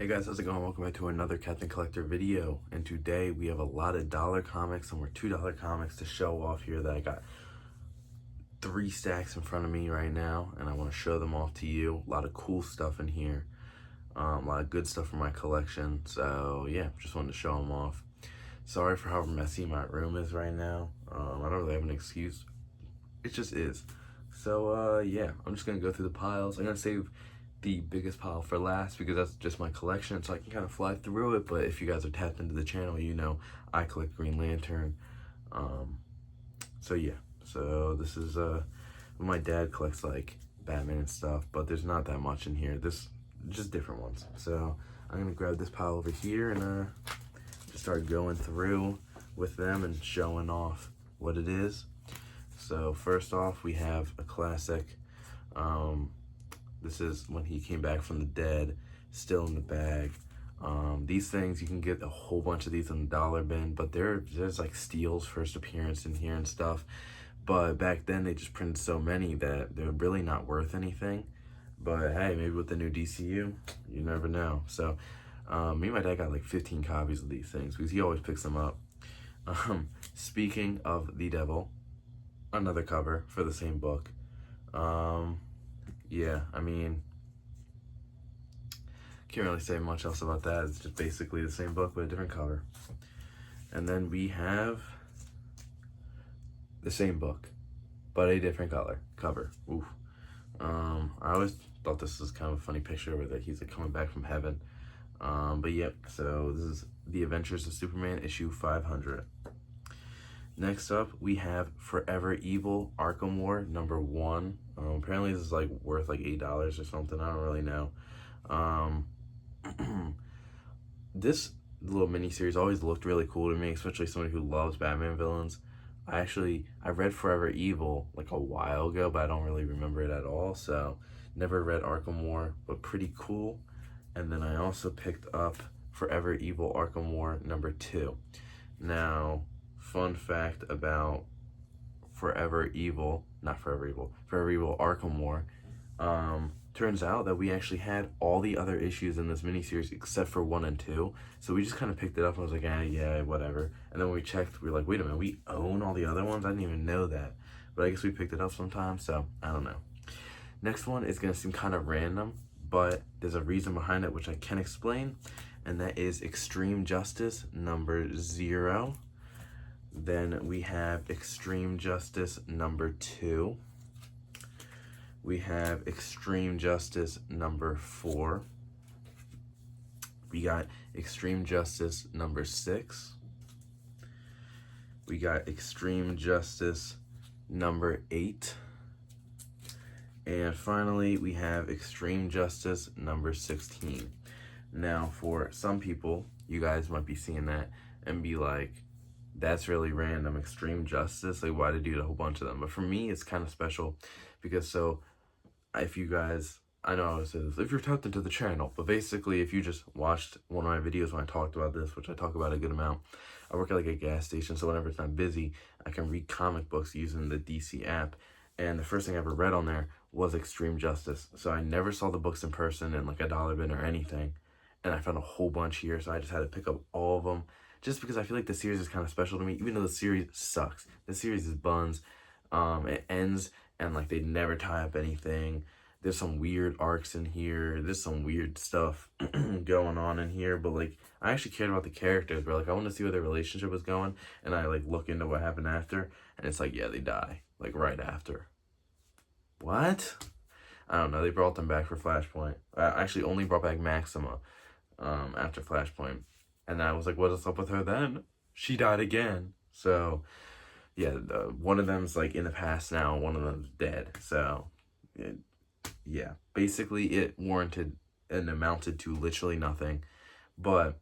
Hey guys, how's it going? Welcome back to another Captain Collector video. And today we have a lot of dollar comics, some more $2 comics to show off here that I got 3 stacks in front of me right now, and I want to show them off to you. A lot of cool stuff in here, a lot of good stuff from my collection. So yeah, just wanted to show them off. Sorry for how messy my room is right now. I don't really have an excuse. It just is. So yeah, I'm just gonna go through the piles. I'm gonna save the biggest pile for last because that's just my collection, so I can kind of fly through it. But if you guys are tapped into the channel, you know I collect Green Lantern. So yeah, so this is my dad collects like Batman and stuff, but there's not that much in here. This just different ones. So I'm gonna grab this pile over here and just start going through with them and showing off what it is. So first off, we have a classic. This is when he came back from the dead, still in the bag. These things, you can get a whole bunch of these in the dollar bin, but there's like Steel's first appearance in here and stuff. But back then, they just printed so many that they're really not worth anything. But hey, maybe with the new DCU, you never know. So me and my dad got like 15 copies of these things because he always picks them up. Speaking of the devil, another cover for the same book. Yeah, I mean, can't really say much else about that. It's just basically the same book with a different cover. And then we have the same book, but a different cover. Oof. I always thought this was kind of a funny picture where he's like coming back from heaven. But yep, so this is The Adventures of Superman issue 500. Next up, we have Forever Evil Arkham War #1. Apparently this is like worth like $8 or something. I don't really know. This little mini series always looked really cool to me, especially somebody who loves Batman villains. I read Forever Evil like a while ago, but I don't really remember it at all. So never read Arkham War, but pretty cool. And then I also picked up Forever Evil Arkham War #2. Now, fun fact about Forever Evil Arkham War, turns out that we actually had all the other issues in this miniseries except for 1 and 2. So we just kind of picked it up and was like, yeah, whatever. And then when we checked, we were like, wait a minute, we own all the other ones? I didn't even know that. But I guess we picked it up sometime, so I don't know. Next one is going to seem kind of random, but there's a reason behind it which I can explain, and that is Extreme Justice #0. Then we have Extreme Justice #2. We have Extreme Justice #4. We got Extreme Justice #6. We got Extreme Justice #8. And finally, we have Extreme Justice #16. Now, for some people, you guys might be seeing that and be like, that's really random. Extreme Justice, like why did you do a whole bunch of them? But for me, it's kind of special because if you guys, I know I say this, if you're tapped into the channel, but basically if you just watched one of my videos when I talked about this, which I talk about a good amount, I work at like a gas station, so whenever it's not busy, I can read comic books using the DC app. And the first thing I ever read on there was Extreme Justice. So I never saw the books in person in like a dollar bin or anything. And I found a whole bunch here, so I just had to pick up all of them. Just because I feel like the series is kind of special to me, even though the series sucks. The series is buns. It ends and like they never tie up anything. There's some weird arcs in here. There's some weird stuff going on in here. But like I actually cared about the characters, bro. Like I wanted to see where their relationship was going. And I like look into what happened after. And it's like, yeah, they die. Like right after. What? I don't know. They brought them back for Flashpoint. I actually only brought back Maxima after Flashpoint. And I was like, what's up with her then? She died again. So, yeah, one of them's like in the past now. One of them's dead. So, yeah. Basically, it warranted and amounted to literally nothing. But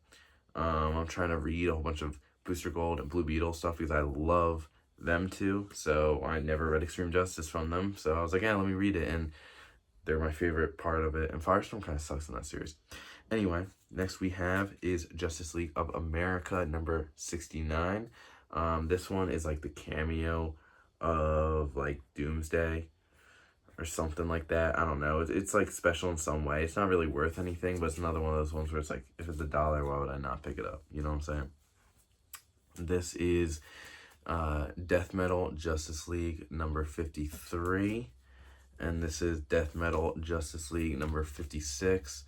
I'm trying to read a whole bunch of Booster Gold and Blue Beetle stuff because I love them too. So, I never read Extreme Justice from them. So, I was like, yeah, let me read it. And they're my favorite part of it. And Firestorm kind of sucks in that series. Anyway, next we have is Justice League of America #69. This one is like the cameo of like Doomsday. or something like that. I don't know. It's like special in some way. It's not really worth anything, but it's another one of those ones where it's like, if it's $1, why would I not pick it up? You know what I'm saying? This is Death Metal Justice League number 53. And this is Death Metal Justice League number 56.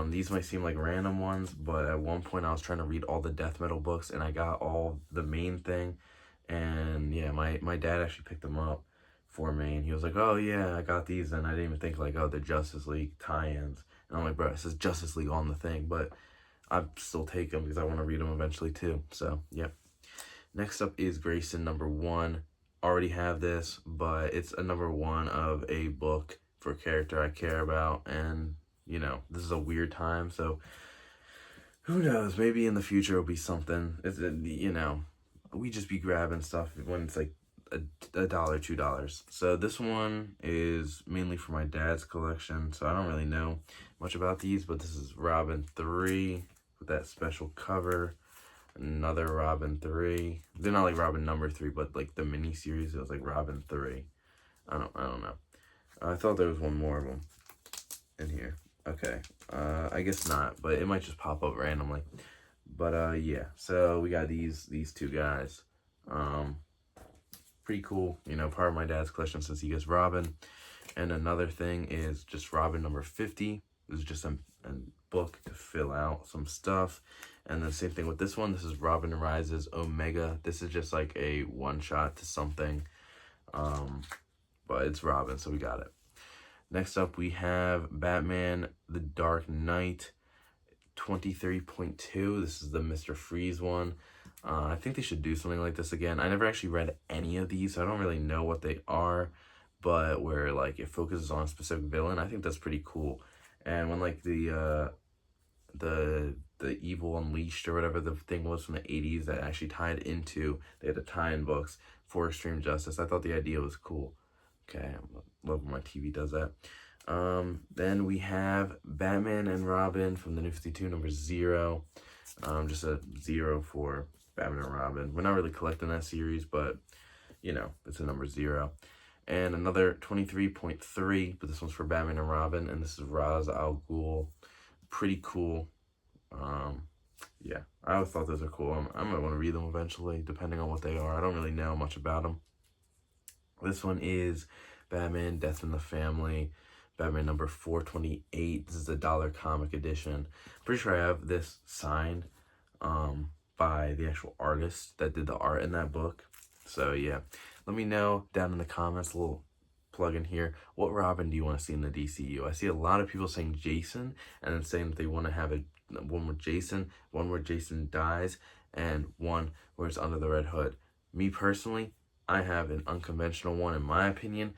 These might seem like random ones, but at one point I was trying to read all the Death Metal books, and I got all the main thing. And yeah, my dad actually picked them up for me, and he was like, oh yeah, I got these, and I didn't even think like, oh, the Justice League tie-ins. And I'm like, bro, it says Justice League on the thing, but I still take them because I want to read them eventually too. So, yeah. Next up is Grayson number 1. Already have this, but it's a number 1 of a book for a character I care about, and you know, this is a weird time, so who knows, maybe in the future it'll be something. It's, you know, we just be grabbing stuff when it's like $1, $2. So this one is mainly for my dad's collection, so I don't really know much about these, but this is Robin 3 with that special cover. Another Robin 3. They're not like Robin number 3, but like the mini series, it was like Robin 3. I don't know. I thought there was one more of them in here. Okay. I guess not, but it might just pop up randomly. But yeah. So we got these two guys. Pretty cool. You know, part of my dad's collection since he gets Robin. And another thing is just Robin number 50. This is just a book to fill out some stuff. And then same thing with this one. This is Robin Rises Omega. This is just like a one-shot to something. But it's Robin, so we got it. Next up, we have Batman The Dark Knight 23.2. This is the Mr. Freeze one. I think they should do something like this again. I never actually read any of these, so I don't really know what they are. But where like it focuses on a specific villain, I think that's pretty cool. And when like the Evil Unleashed or whatever the thing was from the 80s that actually tied into, they had the tie-in books for Extreme Justice. I thought the idea was cool. Okay, I love when my TV does that. Then we have Batman and Robin from the New 52, number 0. Just a 0 for Batman and Robin. We're not really collecting that series, but, you know, it's a number 0. And another 23.3, but this one's for Batman and Robin, and this is Ra's al Ghul. Pretty cool. Yeah, I always thought those are cool. I might want to read them eventually, depending on what they are. I don't really know much about them. This one is Batman, Death in the Family, Batman number 428. This is the dollar comic edition. Pretty sure I have this signed by the actual artist that did the art in that book. So yeah, let me know down in the comments, a little plug in here, what Robin do you want to see in the DCU? I see a lot of people saying Jason, and then saying that they want to have one with Jason, one where Jason dies, and one where it's under the Red Hood. Me personally, I have an unconventional one in my opinion,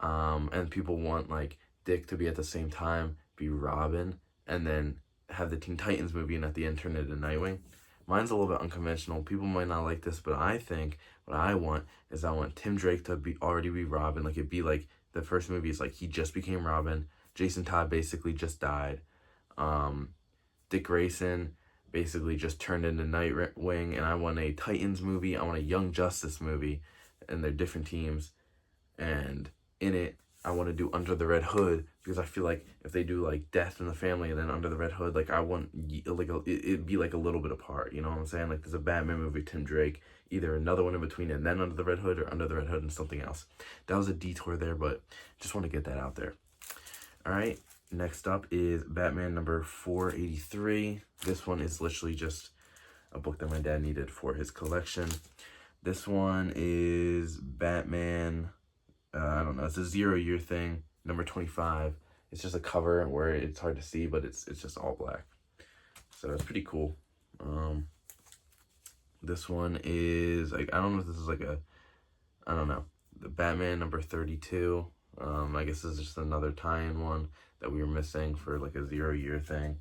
and people want like Dick to be at the same time, be Robin, and then have the Teen Titans movie and at the end turn it into Nightwing. Mine's a little bit unconventional. People might not like this, but I think what I want is I want Tim Drake to already be Robin. Like, it'd be like the first movie is like he just became Robin. Jason Todd basically just died. Dick Grayson basically just turned into Nightwing, and I want a Titans movie. I want a Young Justice movie, and they're different teams. And in it, I want to do Under the Red Hood, because I feel like if they do like Death in the Family and then Under the Red Hood, like I want like it'd be like a little bit apart. You know what I'm saying? Like there's a Batman movie, Tim Drake, either another one in between and then Under the Red Hood, or Under the Red Hood and something else. That was a detour there, but just want to get that out there. All right. Next up is Batman number 483. This one is literally just a book that my dad needed for his collection. This one is Batman, I don't know, it's a 0-year thing, number 25. It's just a cover where it's hard to see, but it's just all black. So it's pretty cool. This one is, like, I don't know if this is like I don't know, the Batman number 32. I guess this is just another tie-in one that we were missing for like a 0-year thing.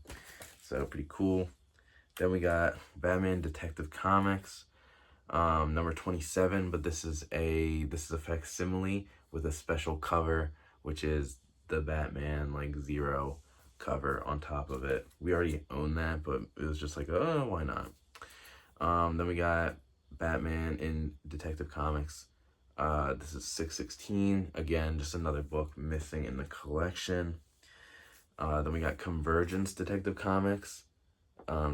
So pretty cool. Then we got Batman Detective Comics, number 27, but this is a facsimile with a special cover, which is the Batman like 0 cover on top of it. We already own that, but it was just like, oh, why not? Then we got Batman in Detective Comics This is 616. Again, just another book missing in the collection. Then we got Convergence Detective Comics.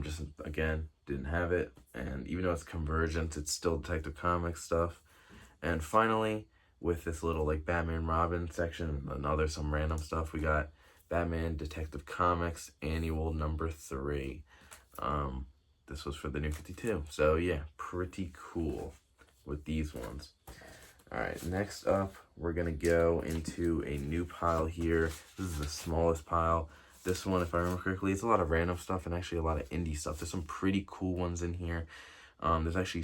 Just again, didn't have it. And even though it's Convergence, it's still Detective Comics stuff. And finally, with this little like Batman Robin section and other some random stuff, we got Batman Detective Comics Annual number 3. This was for the New 52. So yeah, pretty cool with these ones. All right, next up, we're going to go into a new pile here. This is the smallest pile. This one, if I remember correctly, it's a lot of random stuff and actually a lot of indie stuff. There's some pretty cool ones in here. There's actually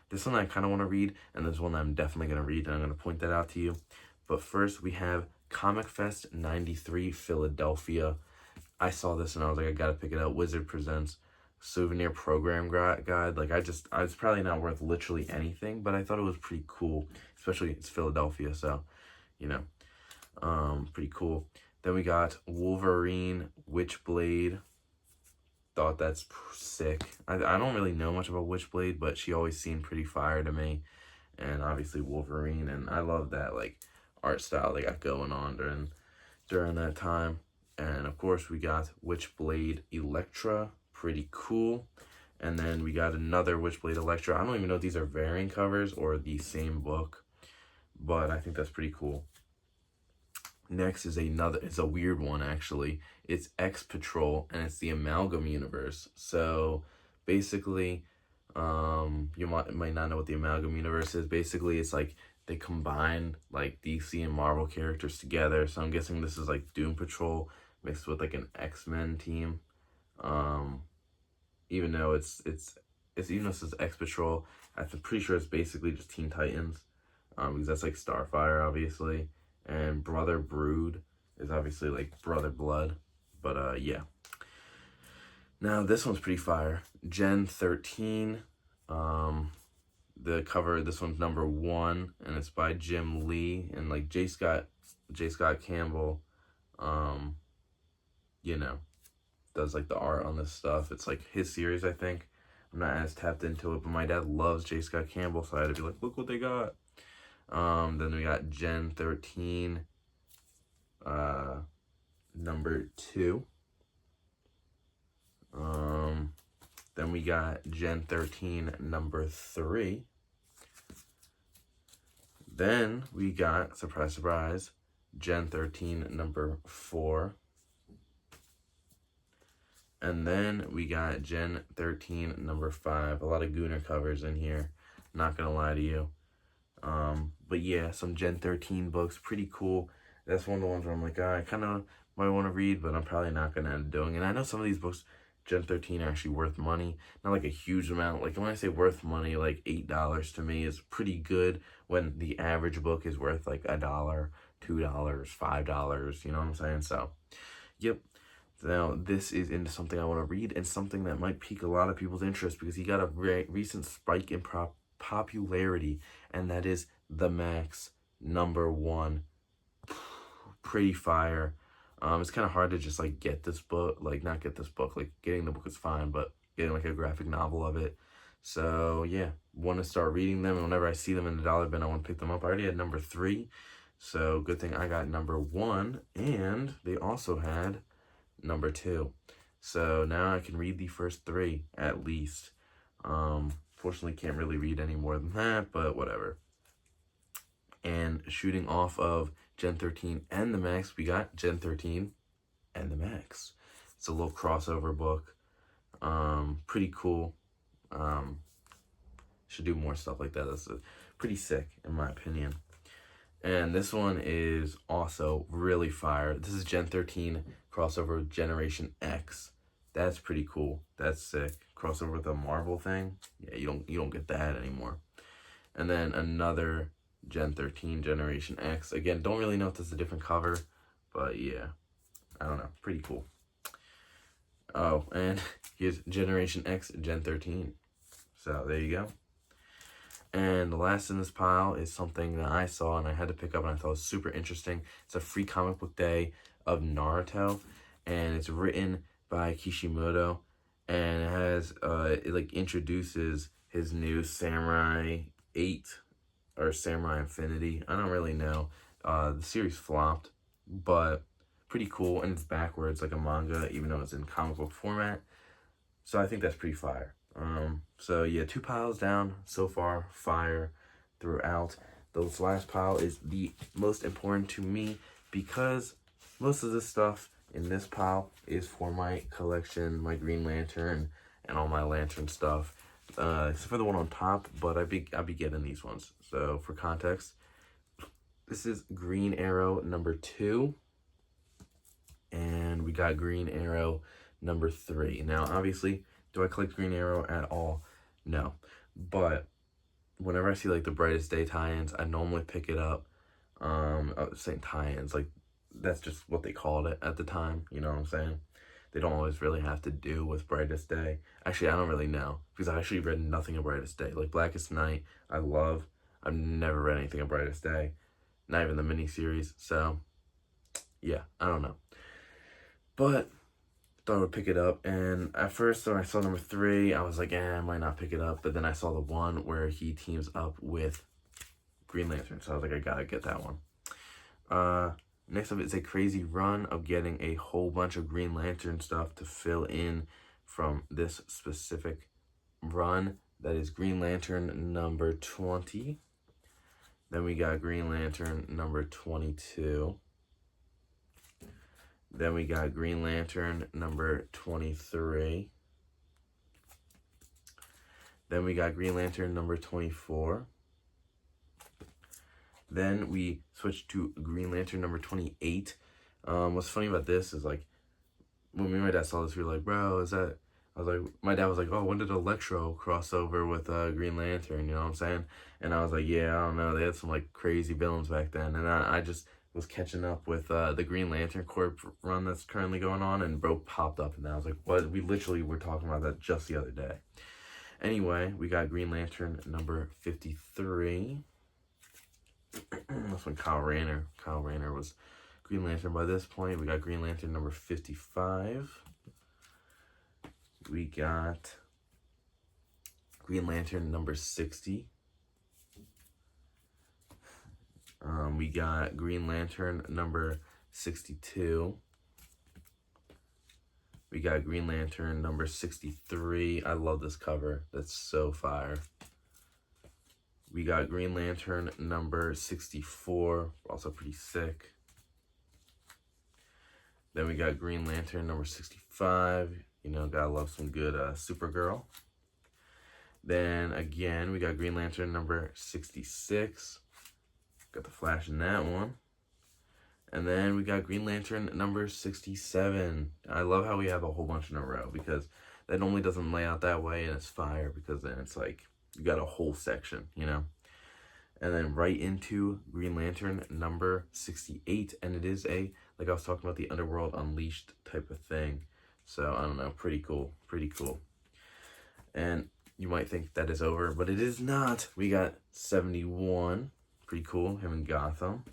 this one I kind of want to read, and there's one that I'm definitely going to read, and I'm going to point that out to you. But first, we have Comic Fest 93 Philadelphia. I saw this and I was like, I got to pick it up. Wizard Presents Souvenir Program Guide. Like, it's probably not worth literally anything, but I thought it was pretty cool, especially it's Philadelphia, so, you know, pretty cool. Then we got Wolverine Witchblade. Thought that's sick. I don't really know much about Witchblade, but she always seemed pretty fire to me, and obviously Wolverine, and I love that, like, art style they got going on during that time. And of course we got Witchblade Elektra, pretty cool. And then we got another Witchblade Elektra. I don't even know if these are variant covers or the same book, but I think that's pretty cool. Next is it's a weird one actually. It's X Patrol, and it's the Amalgam universe. So basically, you might not know what the Amalgam universe is. Basically, it's like they combine like DC and Marvel characters together. So I'm guessing this is like Doom Patrol mixed with like an X-Men team. Even though it's even though this is X Patrol, I'm pretty sure it's basically just Teen Titans. Because that's like Starfire, obviously. And Brother Brood is obviously like Brother Blood. But yeah. Now this one's pretty fire. Gen 13. The cover, this one's number 1, and it's by Jim Lee and like J. Scott Campbell. You know, does like the art on this stuff. It's like his series, I think. I'm not as tapped into it, but my dad loves J. Scott Campbell, so I had to be like, look what they got. Then we got Gen 13, number 2. Then we got Gen 13, number 3. Then we got, surprise, surprise, Gen 13, number 4. And then we got Gen 13, number 5. A lot of Gooner covers in here, not gonna lie to you. But yeah, some Gen 13 books, pretty cool. That's one of the ones where I'm like, I kind of might want to read, but I'm probably not going to end up doing it. And I know some of these books, Gen 13, are actually worth money. Not like a huge amount. Like when I say worth money, like $8 to me is pretty good when the average book is worth like $1, $2, $5, you know what I'm saying? So, yep. Now, this is into something I want to read and something that might pique a lot of people's interest because he got a recent spike in popularity, and that is the Maxx number 1. Pretty fire. It's kind of hard to just like get this book, like not get this book, like getting the book is fine, but getting like a graphic novel of it. So yeah, want to start reading them, and whenever I see them in the dollar bin, I want to pick them up. I already had number 3, so good thing I got number 1, and they also had number 2. So now I can read the first 3 at least. Fortunately, can't really read any more than that, but whatever. And shooting off of Gen 13 and the Maxx, we got Gen 13 and the Maxx. It's a little crossover book. Pretty cool. Should do more stuff like that. That's pretty sick, in my opinion. And this one is also really fire. This is Gen 13 crossover with Generation X. That's pretty cool. That's sick. Crossover with a Marvel thing. Yeah, you don't get that anymore. And then another Gen 13 Generation X. Again, don't really know if this is a different cover, but yeah, I don't know. Pretty cool. Oh, and here's Generation X Gen 13. So there you go. And the last in this pile is something that I saw and I had to pick up and I thought was super interesting. It's a free comic book day of Naruto, and it's written by Kishimoto, and it has it like introduces his new Samurai 8 or Samurai Infinity. I don't really know. The series flopped, but pretty cool, and it's backwards like a manga, even though it's in comic book format. So I think that's pretty fire. So yeah, 2 piles down so far, fire throughout. This last pile is the most important to me because most of this stuff in this pile is for my collection, my Green Lantern, and all my Lantern stuff. Except for the one on top, but I'll be getting these ones. So for context, this is Green Arrow number 2, and we got Green Arrow number 3. Now, obviously, do I collect Green Arrow at all? No, but whenever I see like the Brightest Day tie-ins, I normally pick it up. Saying tie-ins, like that's just what they called it at the time. You know what I'm saying? They don't always really have to do with Brightest Day. Actually, I don't really know because I actually read nothing of Brightest Day. Like Blackest Night, I love. I've never read anything of Brightest Day, not even the miniseries. So, yeah, I don't know. But thought I would pick it up, and at first when I saw number 3, I was like, I might not pick it up. But then I saw the one where he teams up with Green Lantern, so I was like, I gotta get that one. Next up is a crazy run of getting a whole bunch of Green Lantern stuff to fill in from this specific run. That is Green Lantern number 20. Then we got Green Lantern number 22. Then we got Green Lantern number 23. Then we got Green Lantern number 24. Then we switched to Green Lantern number 28. What's funny about this is, like, when me and my dad saw this, we were like, bro, is that... I was like, my dad was like, oh, when did Electro cross over with Green Lantern? You know what I'm saying? And I was like, yeah, I don't know. They had some, like, crazy villains back then. And I just was catching up with the Green Lantern Corp run that's currently going on, and bro popped up, and I was like, what? We literally were talking about that just the other day. Anyway, we got Green Lantern number 53. That's when Kyle Rayner was Green Lantern by this point. We got Green Lantern number 55. We got Green Lantern number 60. We got Green Lantern number 62. We got Green Lantern number 63. I love this cover. That's so fire. We got Green Lantern number 64. Also pretty sick. Then we got Green Lantern number 65. You know, gotta love some good Supergirl. Then again, we got Green Lantern number 66. Got the Flash in that one. And then we got Green Lantern number 67. I love how we have a whole bunch in a row because that normally doesn't lay out that way, and it's fire because then it's like you got a whole section, you know? And then right into Green Lantern number 68. And it is like I was talking about, the Underworld Unleashed type of thing. So, I don't know, pretty cool, pretty cool. And you might think that is over, but it is not. We got 71. Pretty cool, him in Gotham.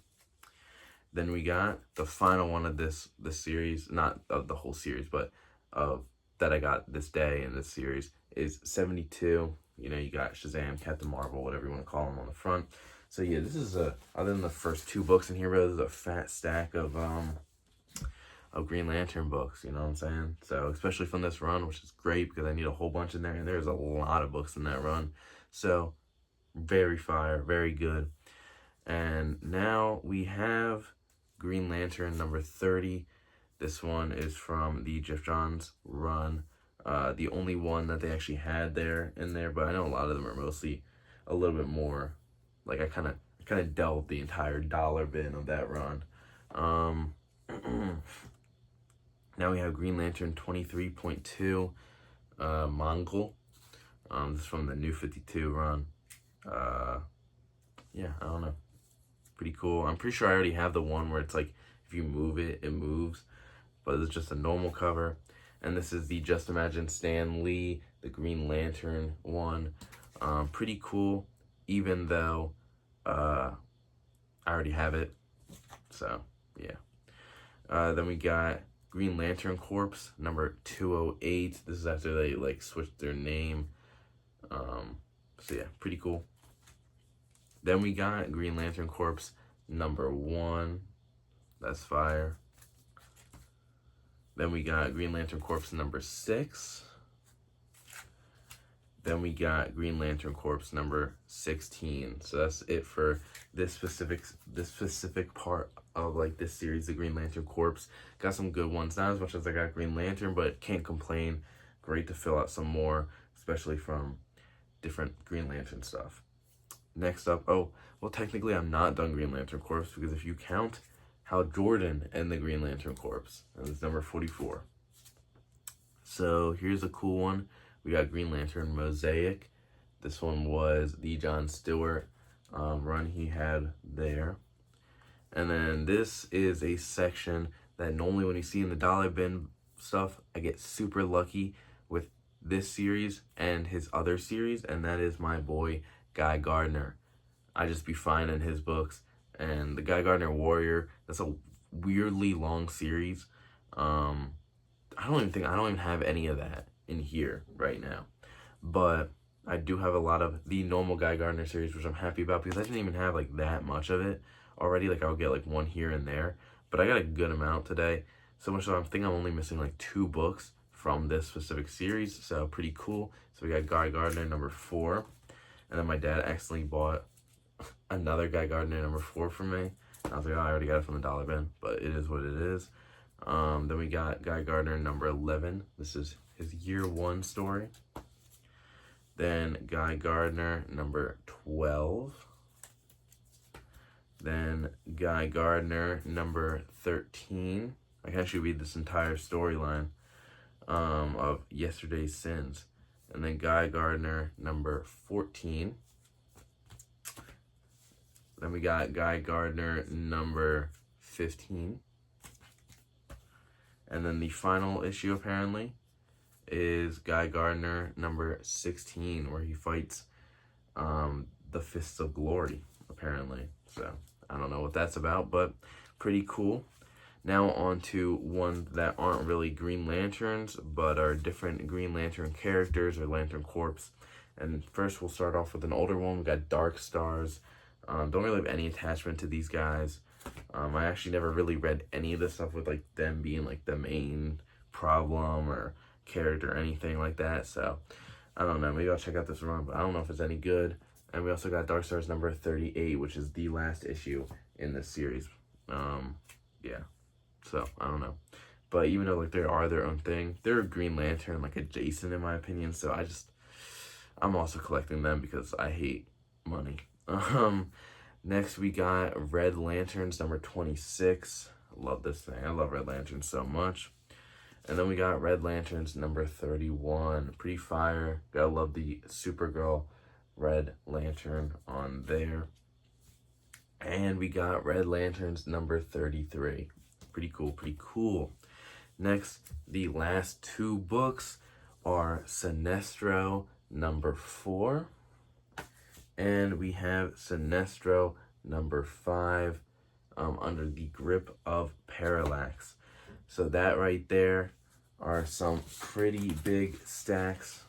Then we got the final one of this series, not of the whole series, but of that I got this day in this series is 72. You know, you got Shazam, Captain Marvel, whatever you want to call them on the front. So yeah, this is other than the first 2 books in here, bro, this is a fat stack of Green Lantern books, you know what I'm saying? So, especially from this run, which is great because I need a whole bunch in there, and there's a lot of books in that run. So, very fire, very good. And now we have Green Lantern number 30. This one is from the Jeff Johns run. The only one that they actually had in there, but I know a lot of them are mostly a little bit more, like I kind of dealt the entire dollar bin of that run. Now we have Green Lantern 23.2 Mongol. This is from the New 52 run. Yeah, I don't know. Pretty cool. I'm pretty sure I already have the one where it's like, if you move it, it moves. But it's just a normal cover. And this is the Just Imagine Stan Lee, the Green Lantern one. Pretty cool, even though I already have it. So, yeah. Then we got Green Lantern Corps, number 208. This is after they, like, switched their name. So, yeah, pretty cool. Then we got Green Lantern Corps #1. That's fire. Then we got Green Lantern Corps #6. Then we got Green Lantern Corps #16. So that's it for this specific part of like this series, the Green Lantern Corps. Got some good ones. Not as much as I got Green Lantern, but can't complain. Great to fill out some more, especially from different Green Lantern stuff. Next up, technically I'm not done Green Lantern Corps, because if you count Hal Jordan and the Green Lantern Corps, and it's #44. So here's a cool one. We got Green Lantern Mosaic. This one was the John Stewart run he had there. And then this is a section that normally when you see in the dollar bin stuff, I get super lucky with this series and his other series, and that is my boy Guy Gardner. I just be finding his books, and the Guy Gardner Warrior, that's a weirdly long series. I don't even have any of that in here right now, but I do have a lot of the normal Guy Gardner series, which I'm happy about, because I didn't even have like that much of it already. Like I'll get like one here and there, but I got a good amount today, so much so I think I'm only missing like 2 books from this specific series, so pretty cool. So we got Guy Gardner #4, and then my dad accidentally bought another Guy Gardner #4 for me. I was like, I already got it from the dollar bin, but it is what it is. Then we got Guy Gardner #11. This is his year 1 story. Then Guy Gardner #12. Then Guy Gardner #13. I can actually read this entire storyline of Yesterday's Sins. And then Guy Gardner #14. Then we got Guy Gardner #15. And then the final issue, apparently, is Guy Gardner #16, where he fights the Fists of Glory, apparently. So, I don't know what that's about, but pretty cool. Now on to ones that aren't really Green Lanterns, but are different Green Lantern characters or Lantern Corps. And first we'll start off with an older one. We got Dark Stars. Don't really have any attachment to these guys. I actually never really read any of the stuff with like them being like the main problem or character or anything like that. So I don't know. Maybe I'll check out this run, but I don't know if it's any good. And we also got Dark Stars #38, which is the last issue in this series. Yeah. So I don't know. But even though like they are their own thing, they're a Green Lantern like adjacent in my opinion. So I'm also collecting them because I hate money. Next we got Red Lanterns #26. Love this thing. I love Red Lanterns so much. And then we got Red Lanterns #31. Pretty fire. Gotta love the Supergirl Red Lantern on there. And we got Red Lanterns #33. Pretty cool. Next, the last 2 books are Sinestro #4. And we have Sinestro #5, Under the Grip of Parallax. So that right there are some pretty big stacks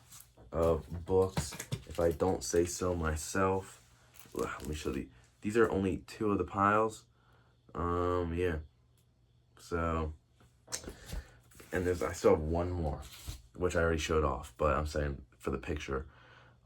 of books, if I don't say so myself. Let me show you. These are only 2 of the piles. Yeah. So, and I still have 1 more, which I already showed off, but I'm saying for the picture,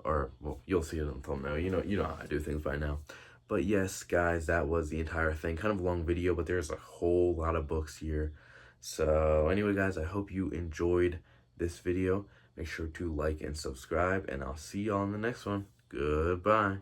or, well, you'll see it on the thumbnail. You know how I do things by now. But yes, guys, that was the entire thing. Kind of a long video, but there's a whole lot of books here. So anyway, guys, I hope you enjoyed this video. Make sure to like and subscribe, and I'll see you all in the next one. Goodbye.